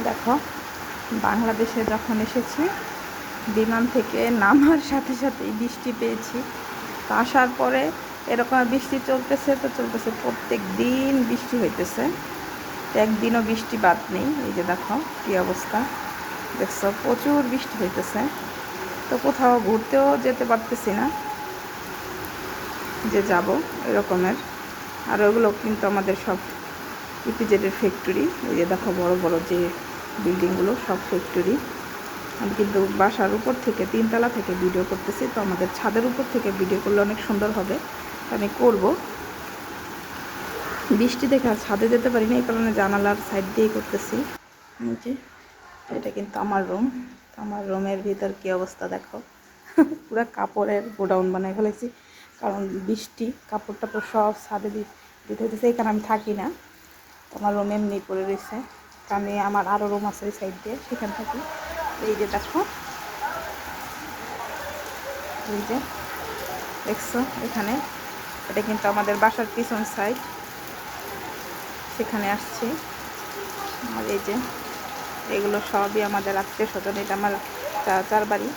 দেখো, বাংলাদেশে যখন এসেছি বিমান থেকে নামার সাথে সাথেই বৃষ্টি পেয়েছি। তো আসার পরে এরকম বৃষ্টি চলতেছে তো চলতেছে, প্রত্যেক দিন বৃষ্টি হইতেছে, একদিনও বৃষ্টি বাদ নেই। এই যে দেখো কী অবস্থা, দেখছো প্রচুর বৃষ্টি হইতেছে। তো কোথাও ঘুরতেও যেতে পারতেছি না যে যাব এরকমের। আর ওগুলো কিন্তু আমাদের সব ইপিজেডের ফ্যাক্টরি। এই যে দেখো বড় বড় যে বিল্ডিংগুলো সব ফ্যাক্টরি। আমি কিন্তু বাসার উপর থেকে 3 তলা থেকে ভিডিও করতেছি, তো আমাদের ছাদের উপর থেকে ভিডিও করলে অনেক সুন্দর হবে, আমি করব। বৃষ্টি দেখে আর ছাদে যেতে পারি না, এই কারণে জানালার সাইড দিয়েই করতেছি। যে এটা কিন্তু আমার রুম, আমার রুমের ভিতর কী অবস্থা দেখো, পুরো কাপড়ের গোডাউন বানিয়ে ফেলেছি। কারণ বৃষ্টি কাপড় টাপড় সব ছাদে দিতে হইতেছে, এখানে আমি থাকি না, আমার রুম এমনি পড়ে রয়েছে। কারণ আমার আরও রুম আছে ওই সাইড দিয়ে, সেখানে থাকি। এই যে দেখো, এই যে দেখছো এখানে, এটা কিন্তু আমাদের বাসার পিছন সাইড, সেখানে আসছি। আর এই যে এগুলো সবই আমাদের আত্মীয় স্বজন, এটা আমার চাচার বাড়ি,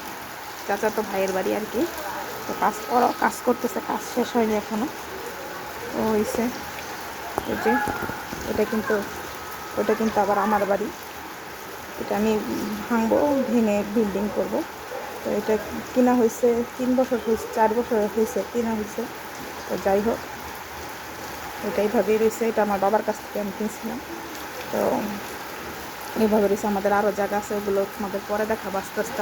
চাচাতো ভাইয়ের বাড়ি আর কি। তো কাজ করতেছে, কাজ শেষ হয়নি এখনও, তো হয়েছে। এই যে ওটা কিন্তু আবার আমার বাড়ি, এটা আমি ভাঙবো, ভেঙে বিল্ডিং করব। তো এটা কেনা হয়েছে 3 বছর হয়েছে, 4 বছর হয়েছে কেনা হয়েছে। তো যাই হোক, এটা এইভাবেই রয়েছে, এটা আমার বাবার কাছ থেকে আমি কিনছিলাম। তো এইভাবে রয়েছে। আমাদের আরও জায়গা আছে, ওগুলো আমাদের পরে দেখাবো আস্তে আস্তে।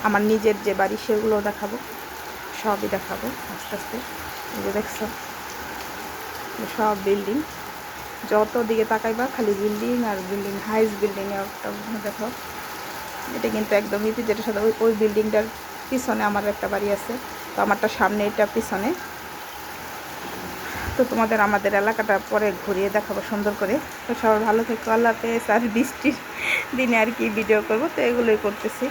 আমার নিজের যে বাড়ি সেগুলো দেখাবো, সবই দেখাবো আস্তে আস্তে। এই যে দেখছো সব বিল্ডিং, যত দিকে তাকাইবা খালি বিল্ডিং আর বিল্ডিং, হাইস বিল্ডিং। একটা দেখো, এটা কিন্তু একদম যেটার সাথে ওই বিল্ডিংটার পিছনে আমার একটা বাড়ি আছে, তো আমারটা সামনে, এটা পিছনে। তো তোমাদের আমাদের এলাকাটা পরে ঘুরিয়ে দেখাবো সুন্দর করে। তো সবাই ভালো থেকো, আল্লাহ হাফেজ। আর বৃষ্টির দিনে আর কি ভিডিও করবো, তো এগুলোই করতেছি।